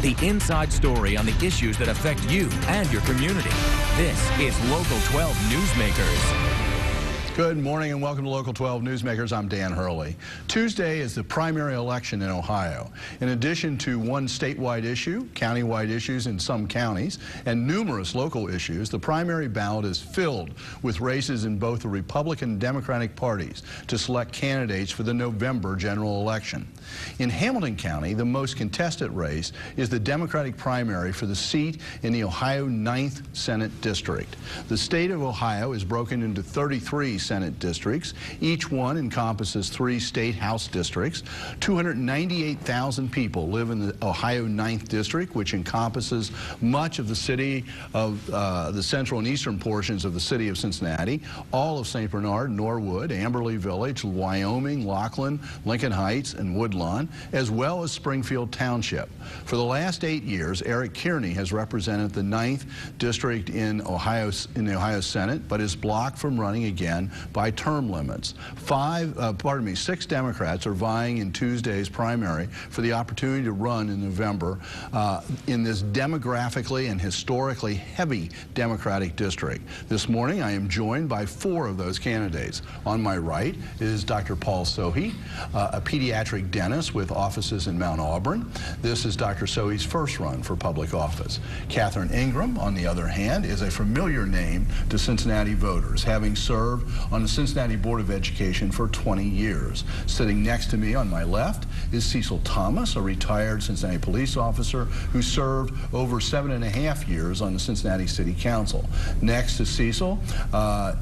The inside story on the issues that affect you and your community. This is Local 12 Newsmakers. Good morning and welcome to Local 12 Newsmakers. I'm Dan Hurley. Tuesday is the primary election in Ohio. In addition to one statewide issue, countywide issues in some counties, and numerous local issues, the primary ballot is filled with races in both the Republican and Democratic parties to select candidates for the November general election. In Hamilton County, the most contested race is the Democratic primary for the seat in the Ohio 9th Senate District. The state of Ohio is broken into 33 Senate districts. Each one encompasses 3 state house districts. 298,000 people live in the Ohio 9th District, which encompasses much of the city of the central and eastern portions of the city of Cincinnati, all of St. Bernard, Norwood, Amberley Village, Wyoming, Laughlin, Lincoln Heights, and Woodlawn, as well as Springfield Township. For the last 8 years, Eric Kearney has represented the 9th District in the Ohio Senate, but is blocked from running again by term limits. 6 Democrats are vying in Tuesday's primary for the opportunity to run in November in this demographically and historically heavy Democratic district. This morning, I am joined by 4 of those candidates. On my right is Dr. Paul Sohi, a pediatric dentist with offices in Mount Auburn. This is Dr. Sohi's first run for public office. Catherine Ingram, on the other hand, is a familiar name to Cincinnati voters, having served on the Cincinnati Board of Education for 20 years. Sitting next to me on my left is Cecil Thomas, a retired Cincinnati police officer who served over 7.5 years on the Cincinnati City Council. Next to Cecil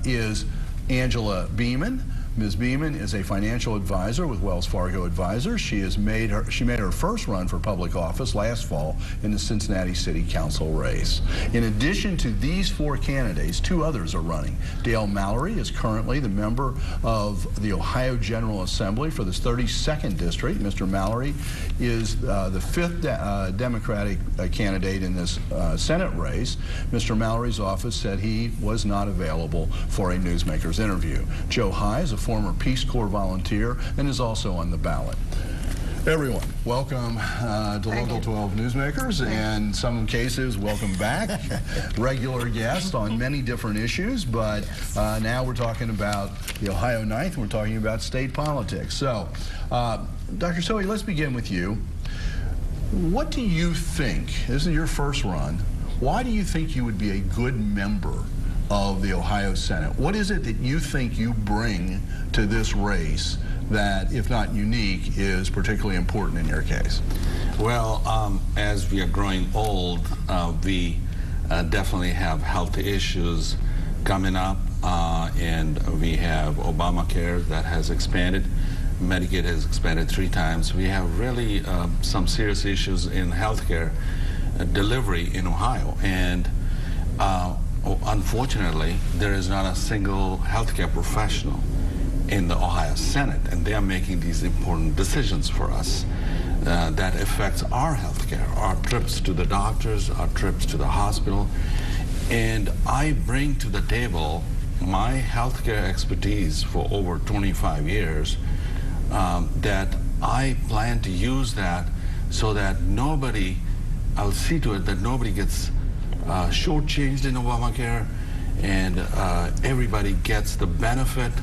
is Angela Beeman. Ms. Beeman is a financial advisor with Wells Fargo Advisors. She made her first run for public office last fall in the Cincinnati City Council race. In addition to these 4 candidates, 2 others are running. Dale Mallory is currently the member of the Ohio General Assembly for the 32nd District. Mr. Mallory is the 5th Democratic candidate in this Senate race. Mr. Mallory's office said he was not available for a Newsmakers interview. Joe High is a former Peace Corps volunteer and is also on the ballot. Everyone, welcome to Local 12 Newsmakers, and in some cases, welcome back. Regular guests on many different issues, but now we're talking about the Ohio 9th, and we're talking about state politics. So, Dr. Sohi, let's begin with you. What do you think, this is your first run, why do you think you would be a good member of the Ohio Senate? What is it that you think you bring to this race that, if not unique, is particularly important in your case? Well, as we are growing old, we definitely have health issues coming up, and we have Obamacare that has expanded. Medicaid has expanded 3 times. We have really some serious issues in healthcare delivery in Ohio, and unfortunately, there is not a single healthcare professional in the Ohio Senate, and they are making these important decisions for us that affects our healthcare, our trips to the doctors, our trips to the hospital. And I bring to the table my healthcare expertise for over 25 years that I plan to use that so that I'll see to it that nobody gets shortchanged in Obamacare, and everybody gets the benefit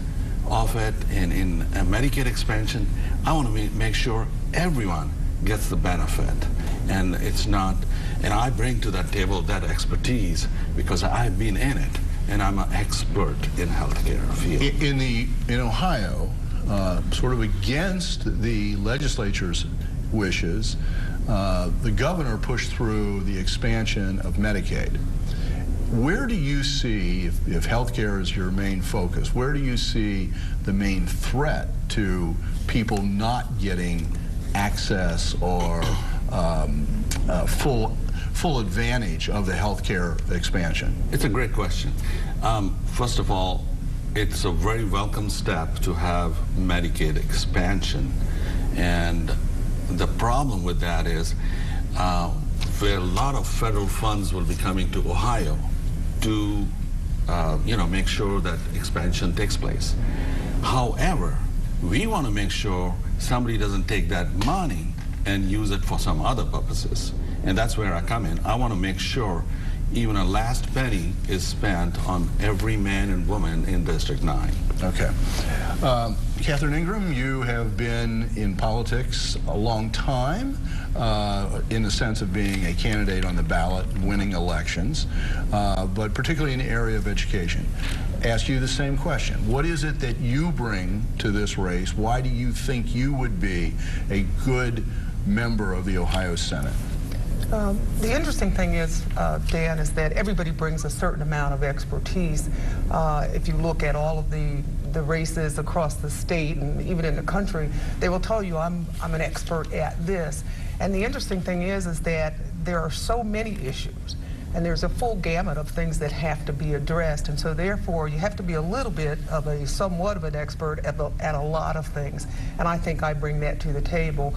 of it. And in a Medicaid expansion, I want to make sure everyone gets the benefit, and I bring to that table that expertise because I've been in it, and I'm an expert in healthcare field. In Ohio, sort of against the legislature's wishes, the governor pushed through the expansion of Medicaid. Where do you see, if healthcare is your main focus, where do you see the main threat to people not getting access or full advantage of the healthcare expansion? It's a great question. First of all, it's a very welcome step to have Medicaid expansion, and the problem with that is where a lot of federal funds will be coming to Ohio to make sure that expansion takes place. However, we want to make sure somebody doesn't take that money and use it for some other purposes. And that's where I come in. I want to make sure even a last penny is spent on every man and woman in District 9. Okay. Catherine Ingram, you have been in politics a long time, in the sense of being a candidate on the ballot, winning elections, but particularly in the area of education. Ask you the same question. What is it that you bring to this race? Why do you think you would be a good member of the Ohio Senate? The interesting thing is, Dan, is that everybody brings a certain amount of expertise. If you look at all of the races across the state and even in the country, they will tell you I'm an expert at this. And the interesting thing is that there are so many issues, and there's a full gamut of things that have to be addressed, and so therefore you have to be a little bit of somewhat of an expert at a lot of things. And I think I bring that to the table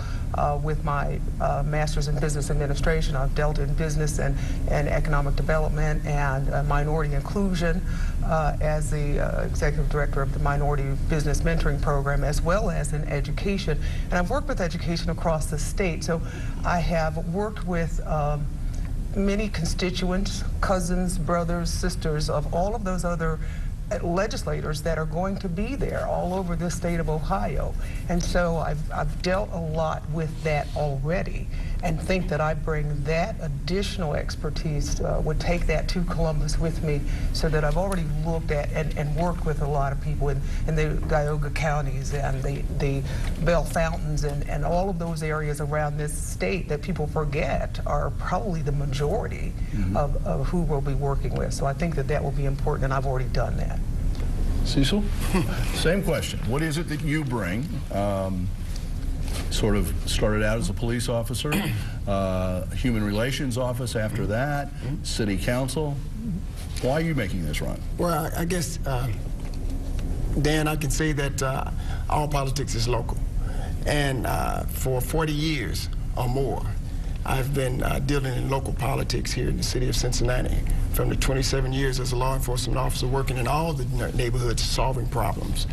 with my master's in business administration. I've dealt in business and economic development and minority inclusion as the executive director of the Minority Business Mentoring Program, as well as in education. And I've worked with education across the state, so I have worked with many constituents, cousins, brothers, sisters of all of those other legislators that are going to be there all over the state of Ohio. And so I've dealt a lot with that already, and think that I bring that additional expertise, would take that to Columbus with me, so that I've already looked at and worked with a lot of people in the Geauga counties and the Bell Fountains and all of those areas around this state that people forget are probably the majority of who we'll be working with. So I think that that will be important, and I've already done that. Cecil, same question. What is it that you bring? Sort of started out as a police officer, human relations office after that, city council. Why are you making this run? Well, I guess, Dan, I can say that all politics is local. And for 40 years or more, I've been dealing in local politics here in the city of Cincinnati, from the 27 years as a law enforcement officer working in all the neighborhoods solving problems,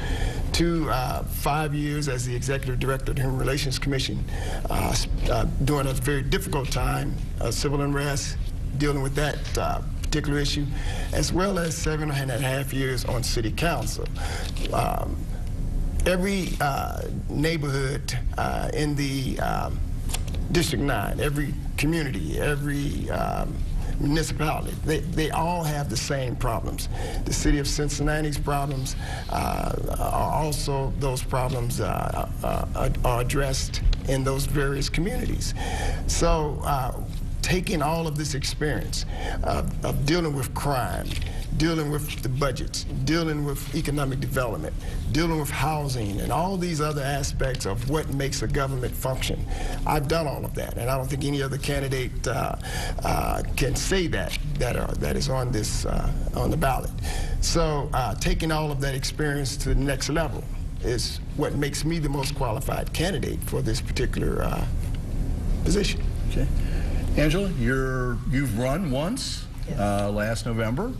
to 5 years as the executive director of the Human Relations Commission, during a very difficult time, civil unrest, dealing with that particular issue, as well as 7.5 years on city council. Every neighborhood in the District 9, every community, every municipality, they all have the same problems. The city of Cincinnati's problems are also, those problems are addressed in those various communities. So taking all of this experience of dealing with crime, dealing with the budgets, dealing with economic development, dealing with housing, and all these other aspects of what makes a government function. I've done all of that, and I don't think any other candidate can say that is on this on the ballot. So taking all of that experience to the next level is what makes me the most qualified candidate for this particular position. Okay, Angela, you've run once, yes, last November.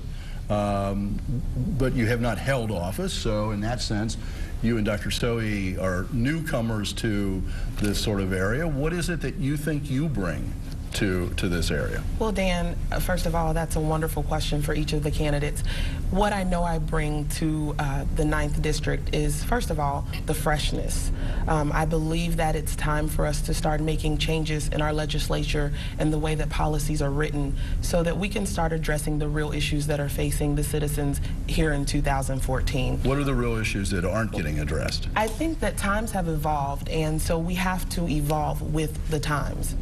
But you have not held office, so in that sense, you and Dr. Sohi are newcomers to this sort of area. What is it that you think you bring to this area? Well, Dan, first of all, that's a wonderful question for each of the candidates. What I know I bring to the 9th District is, first of all, the freshness. I believe that it's time for us to start making changes in our legislature and the way that policies are written, so that we can start addressing the real issues that are facing the citizens here in 2014. What are the real issues that aren't getting addressed? I think that times have evolved, and so we have to evolve with the times.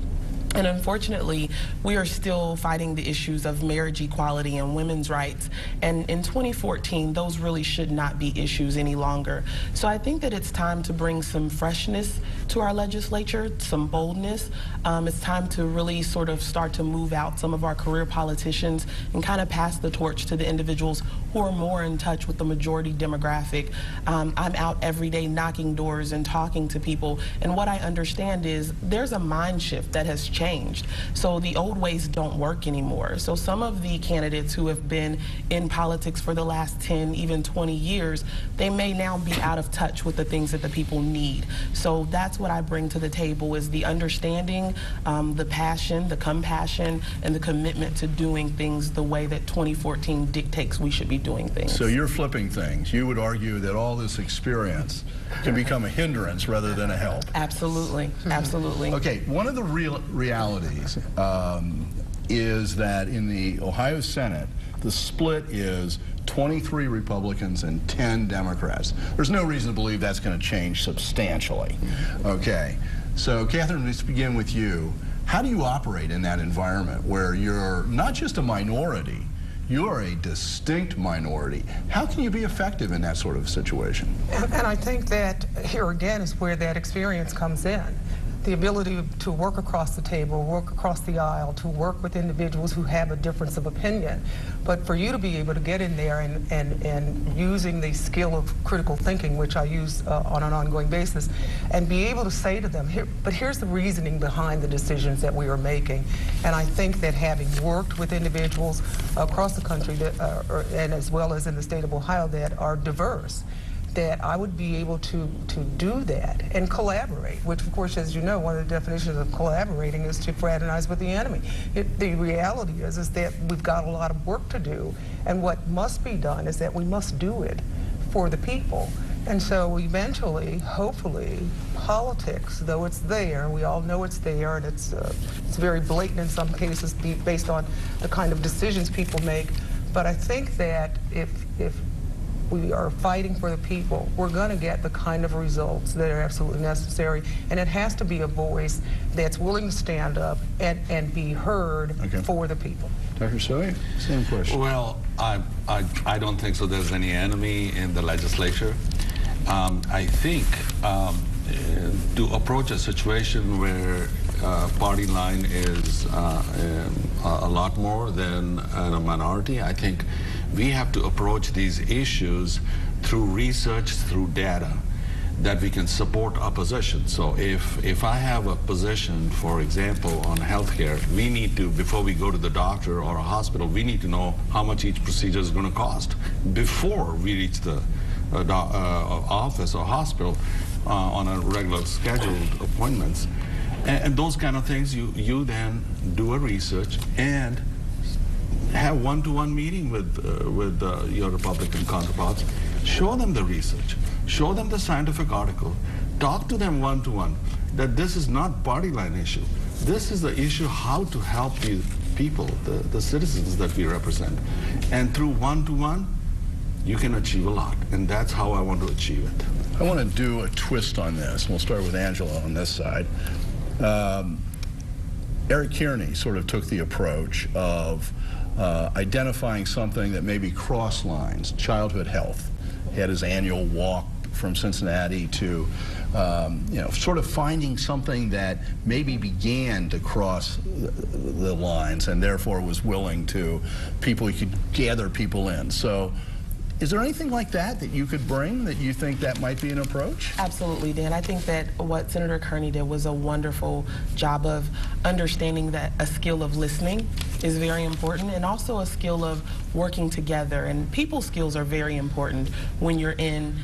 And unfortunately, we are still fighting the issues of marriage equality and women's rights. And in 2014, those really should not be issues any longer. So I think that it's time to bring some freshness to our legislature, some boldness. It's time to really sort of start to move out some of our career politicians and kind of pass the torch to the individuals who are more in touch with the majority demographic. I'm out every day knocking doors and talking to people. And what I understand is there's a mind shift that has changed changed. So the old ways don't work anymore. So some of the candidates who have been in politics for the last 10, even 20 years, they may now be out of touch with the things that the people need. So that's what I bring to the table, is the understanding, the passion, the compassion, and the commitment to doing things the way that 2014 dictates we should be doing things. So you're flipping things. You would argue that all this experience can become a hindrance rather than a help. Absolutely, absolutely. Okay, one of the realities is that in the Ohio Senate, the split is 23 Republicans and 10 Democrats. There's no reason to believe that's going to change substantially. Okay, so Catherine, let's begin with you. How do you operate in that environment where you're not just a minority, you're a distinct minority? How can you be effective in that sort of situation? And I think that here again is where that experience comes in. The ability to work across the table, work across the aisle, to work with individuals who have a difference of opinion. But for you to be able to get in there and using the skill of critical thinking, which I use on an ongoing basis, and be able to say to them, but here's the reasoning behind the decisions that we are making. And I think that having worked with individuals across the country that and as well as in the state of Ohio that are diverse, that I would be able to do that and collaborate, which of course, as you know, one of the definitions of collaborating is to fraternize with the enemy. The reality is that we've got a lot of work to do, and what must be done is that we must do it for the people. And so eventually, hopefully, politics, though it's there, we all know it's there, and it's very blatant in some cases based on the kind of decisions people make, but I think that if we are fighting for the people, we're going to get the kind of results that are absolutely necessary. And it has to be a voice that's willing to stand up and be heard for the people. Dr. Sohi, same question. Well, I don't think so there's any enemy in the legislature. I think to approach a situation where party line is a lot more than a minority, I think we have to approach these issues through research, through data, that we can support our position. So if I have a position, for example, on healthcare, we need to, before we go to the doctor or a hospital, we need to know how much each procedure is going to cost before we reach the office or hospital on a regular scheduled appointments. And those kind of things, you then do a research and have one-to-one meeting with your Republican counterparts. Show them the research, show them the scientific article, talk to them one-to-one that this is not party line issue. This is the issue how to help the people, the citizens that we represent. And through one-to-one, you can achieve a lot. And that's how I want to achieve it. I want to do a twist on this, and we'll start with Angela on this side. Eric Kearney sort of took the approach of identifying something that maybe cross lines, childhood health. He had his annual walk from Cincinnati to, sort of finding something that maybe began to cross the lines and therefore was willing to, he could gather people in. So is there anything like that that you could bring that you think that might be an approach? Absolutely, Dan. I think that what Senator Kearney did was a wonderful job of understanding that a skill of listening is very important, and also a skill of working together. And people skills are very important when you're in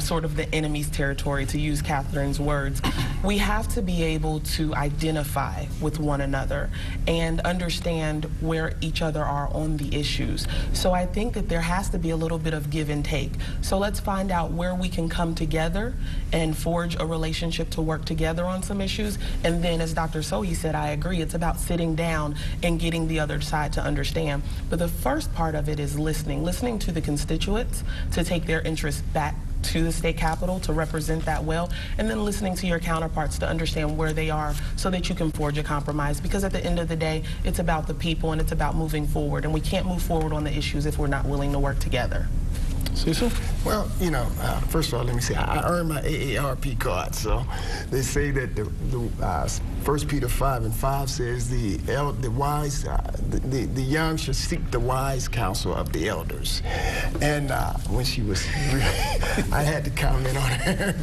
sort of the enemy's territory, to use Catherine's words. We have to be able to identify with one another and understand where each other are on the issues. So I think that there has to be a little bit of give and take. So let's find out where we can come together and forge a relationship to work together on some issues. And then, as Dr. Sohi said, I agree, it's about sitting down and getting the other side to understand. But the first part of it is listening to the constituents, to take their interests back to the state capitol to represent that well, and then listening to your counterparts to understand where they are so that you can forge a compromise. Because at the end of the day, it's about the people and it's about moving forward, and we can't move forward on the issues if we're not willing to work together. Cecil? Well, first of all, let me say, I earned my AARP card. So they say that the 1 Peter 5:5 says the young should seek the wise counsel of the elders. And when she was, I had to comment on her,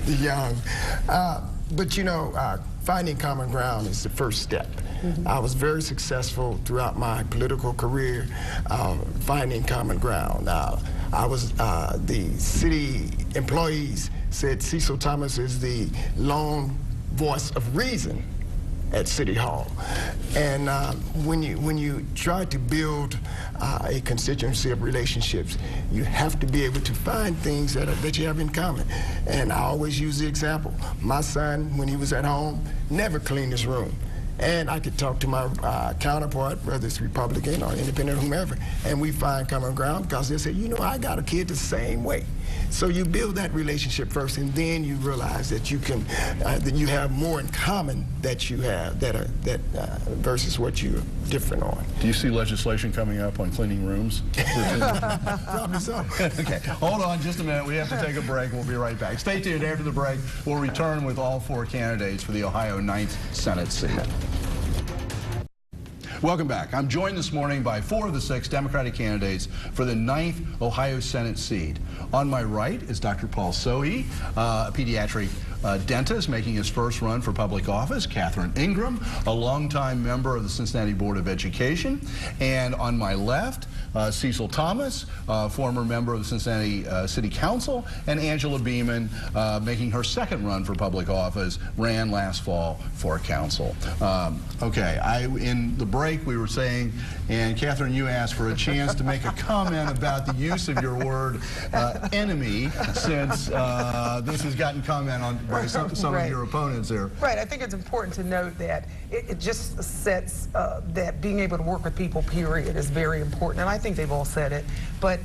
the young. But finding common ground is the first step. I was very successful throughout my political career finding common ground. I was, the city employees said Cecil Thomas is the lone voice of reason at City Hall. And when you try to build a constituency of relationships, you have to be able to find things that you have in common. And I always use the example. My son, when he was at home, never cleaned his room. And I could talk to my counterpart, whether it's Republican or independent or whomever, and we find common ground because they say, you know, I got a kid the same way. So you build that relationship first, and then you realize that you can, that you have more in common that you have versus what you're different on. Do you see legislation coming up on cleaning rooms? Probably so. Okay, hold on just a minute. We have to take a break. We'll be right back. Stay tuned. After the break, we'll return with all 4 candidates for the Ohio 9th Senate seat. Welcome back. I'm joined this morning by 4 of the 6 Democratic candidates for the 9th Ohio Senate seat. On my right is Dr. Paul Sohi, a pediatric dentist making his first run for public office. Catherine Ingram, a longtime member of the Cincinnati Board of Education. And on my left, Cecil Thomas, former member of the Cincinnati City Council, and Angela Beeman, making her second run for public office, ran last fall for council. Okay, in the break we were saying, and Catherine, you asked for a chance to make a comment about the use of your word enemy, since this has gotten comment on by some of your opponents there. Right, I think it's important to note that it just sets that being able to work with people, period, is very important. And I think they've all said it, but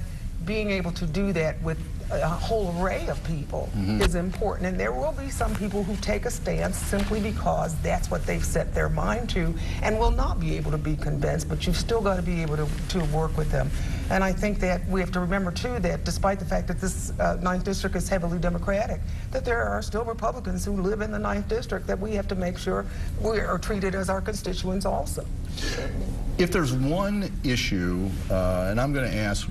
being able to do that with a whole array of people is important. And there will be some people who take a stance simply because that's what they've set their mind to and will not be able to be convinced, but you've still got to be able to work with them. And I think that we have to remember, too, that despite the fact that this 9th District is heavily Democratic, that there are still Republicans who live in the 9th District that we have to make sure we are treated as our constituents also. If there's one issue, and I'm going to ask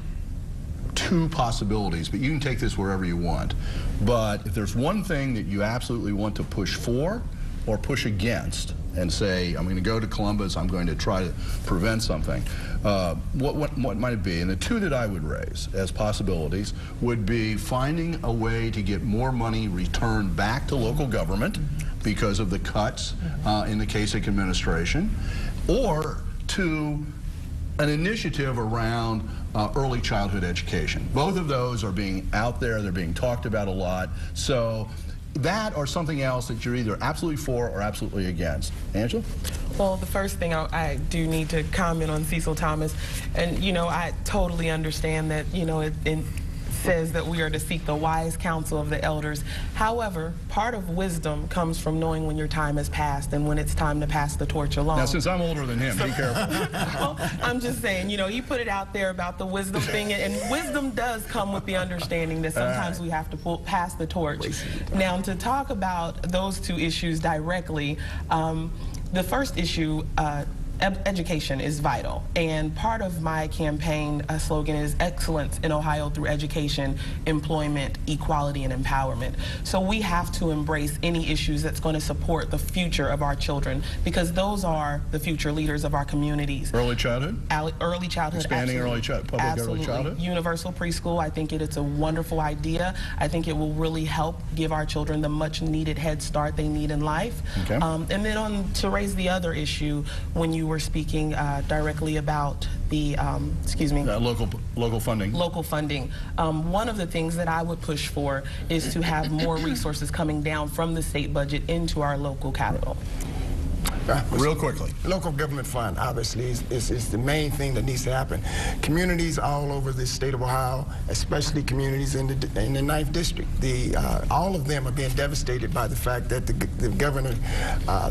2 possibilities, but you can take this wherever you want. But if there's one thing that you absolutely want to push for or push against and say, I'm going to go to Columbus, I'm going to try to prevent something, what might it be? And the 2 that I would raise as possibilities would be finding a way to get more money returned back to local government because of the cuts in the Kasich administration, or to an initiative around early childhood education. Both of those are being out there, they're being talked about a lot. So that or something else that you're either absolutely for or absolutely against. Angela? Well, the first thing I do need to comment on Cecil Thomas, and you know, I totally understand that, you know, it says that we are to seek the wise counsel of the elders. However, part of wisdom comes from knowing when your time has passed and when it's time to pass the torch along. Now, since I'm older than him, be careful. Well, I'm just saying, you know, you put it out there about the wisdom thing, and wisdom does come with the understanding that sometimes we have to pass the torch. Now, to talk about those 2 issues directly, the first issue, education is vital, and part of my campaign slogan is excellence in Ohio through education, employment, equality, and empowerment. So we have to embrace any issues that's going to support the future of our children, because those are the future leaders of our communities. Early childhood? Early childhood, expanding absolutely. public early childhood? Universal preschool, I think it's a wonderful idea. I think it will really help give our children the much needed head start they need in life. Okay. And then to raise the other issue, when you were speaking directly about the, local funding. Local funding. One of the things that I would push for is to have more resources coming down from the state budget into our local capital. Real quickly. Local government fund, obviously, is the main thing that needs to happen. Communities all over the state of Ohio, especially communities in the 9th District, all of them are being devastated by the fact that the governor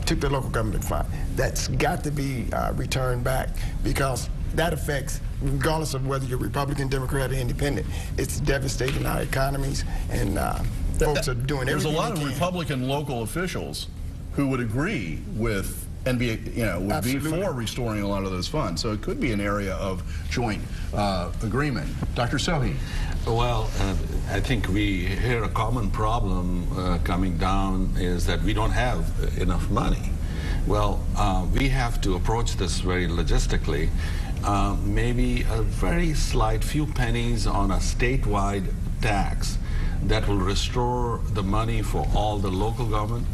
took the local government fund. That's got to be returned back, because that affects, regardless of whether you're Republican, Democrat, or Independent, it's devastating our economies, and folks are doing everything There's a lot they of can. Republican local officials who would agree with and be, you know, would Absolutely. be for restoring a lot of those funds. So it could be an area of joint agreement. Dr. Sohi. Well, I think we hear a common problem coming down is that we don't have enough money. Well, we have to approach this very logistically. Maybe a very slight few pennies on a statewide tax that will restore the money for all the local government,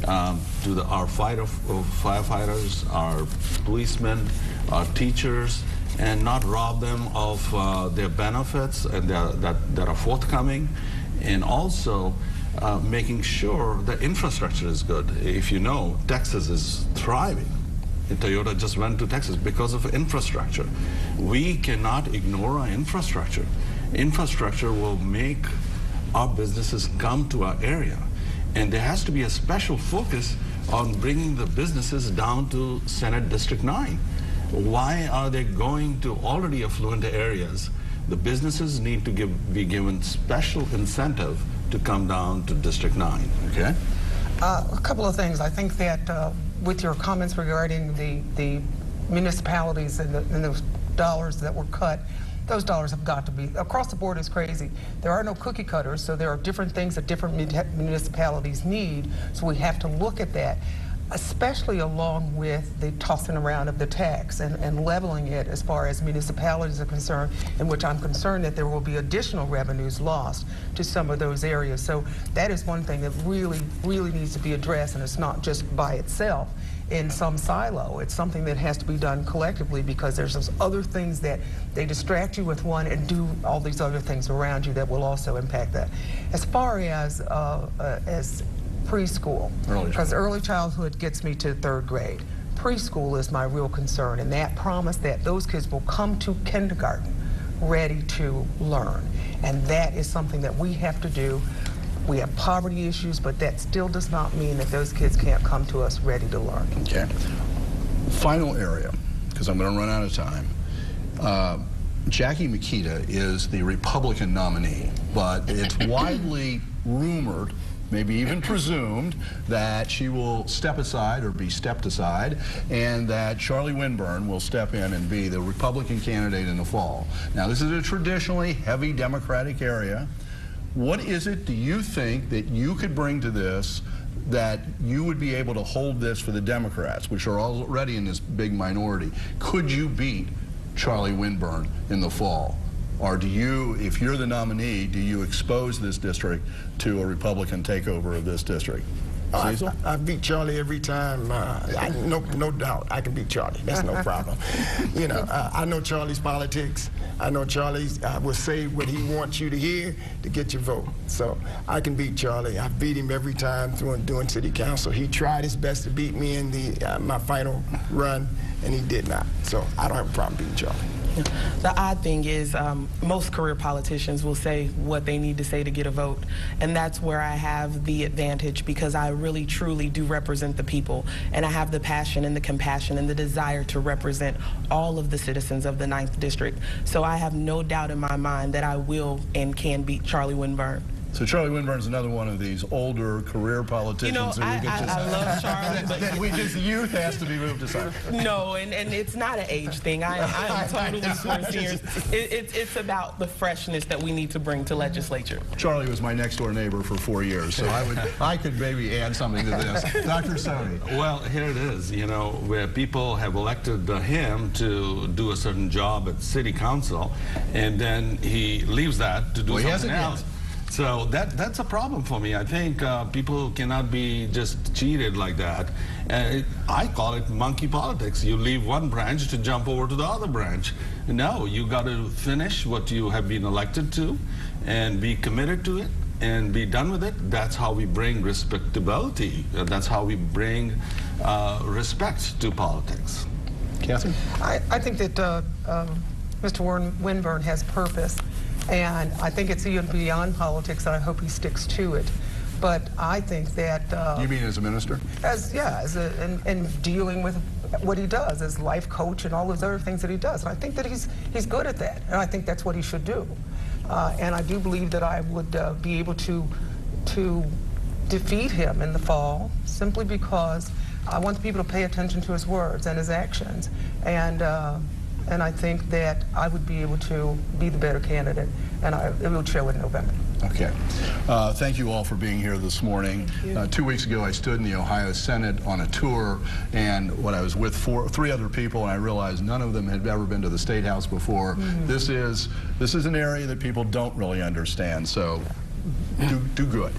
to our firefighters, our policemen, our teachers, and not rob them of their benefits and that are forthcoming, and also making sure the infrastructure is good. If you know, Texas is thriving. Toyota just went to Texas because of infrastructure. We cannot ignore our infrastructure. Infrastructure will make our businesses come to our area. And there has to be a special focus on bringing the businesses down to Senate District 9. Why are they going to already affluent areas? The businesses need to be given special incentive to come down to District 9. Okay. A couple of things. I think that with your comments regarding the municipalities and those dollars that were cut, those dollars have got to be, across the board is crazy. There are no cookie cutters, so there are different things that different municipalities need, so we have to look at that, especially along with the tossing around of the tax and leveling it as far as municipalities are concerned, in which I'm concerned that there will be additional revenues lost to some of those areas. So that is one thing that really, really needs to be addressed, and it's not just by itself in some silo. It's something that has to be done collectively, because there's those other things that they distract you with one and do all these other things around you that will also impact that. As far as preschool, because early childhood gets me to 3rd grade. Preschool is my real concern, and that promise that those kids will come to kindergarten ready to learn. And that is something that we have to do. We have poverty issues, but that still does not mean that those kids can't come to us ready to learn. Okay. Final area, because I'm going to run out of time. Jackie Makita is the Republican nominee, but it's widely rumored, maybe even presumed, that she will step aside or be stepped aside, and that Charlie Winburn will step in and be the Republican candidate in the fall. Now, this is a traditionally heavy Democratic area. What is it, do you think, that you could bring to this that you would be able to hold this for the Democrats, which are already in this big minority? Could you beat Charlie Winburn in the fall? Or do you, if you're the nominee, do you expose this district to a Republican takeover of this district? Cecil? I beat Charlie every time. No doubt, I can beat Charlie. That's no problem. You know, I know Charlie's politics. I know Charlie will say what he wants you to hear to get your vote. So I can beat Charlie. I beat him every time doing city council. He tried his best to beat me in my final run, and he did not. So I don't have a problem beating Charlie. The odd thing is most career politicians will say what they need to say to get a vote, and that's where I have the advantage, because I really truly do represent the people, and I have the passion and the compassion and the desire to represent all of the citizens of the 9th District. So I have no doubt in my mind that I will and can beat Charlie Winburn. So Charlie Winburn's another one of these older career politicians. You know, I love Charlie, but we just, youth has to be moved aside. No, and it's not an age thing. I am totally sincere. It's about the freshness that we need to bring to legislature. Charlie was my next door neighbor for 4 years, so I could maybe add something to this. Dr. Sohi. Well, here it is, you know, where people have elected him to do a certain job at city council, and then he leaves that to do something else. So that's a problem for me. I think people cannot be just cheated like that. I call it monkey politics. You leave one branch to jump over to the other branch. No, you got to finish what you have been elected to and be committed to it and be done with it. That's how we bring respectability. That's how we bring respect to politics. Kathy? I think that Mr. Winburn has purpose. And I think it's even beyond politics, and I hope he sticks to it. But I think that... you mean as a minister? And dealing with what he does as life coach and all those other things that he does. And I think that he's good at that, and I think that's what he should do. And I do believe that I would be able to defeat him in the fall, simply because I want the people to pay attention to his words and his actions. And I think that I would be able to be the better candidate, and I will chair in November. Okay. Thank you all for being here this morning. 2 weeks ago, I stood in the Ohio Senate on a tour, and when I was with three other people, and I realized none of them had ever been to the State House before. This is an area that people don't really understand, so do good.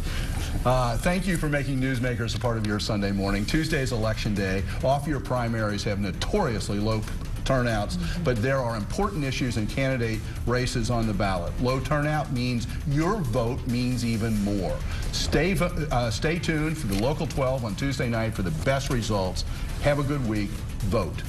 Thank you for making Newsmakers a part of your Sunday morning. Tuesday's Election Day. Off-year primaries have notoriously low turnouts, but there are important issues and candidate races on the ballot. Low turnout means your vote means even more. Stay tuned for the Local 12 on Tuesday night for the best results. Have a good week. Vote.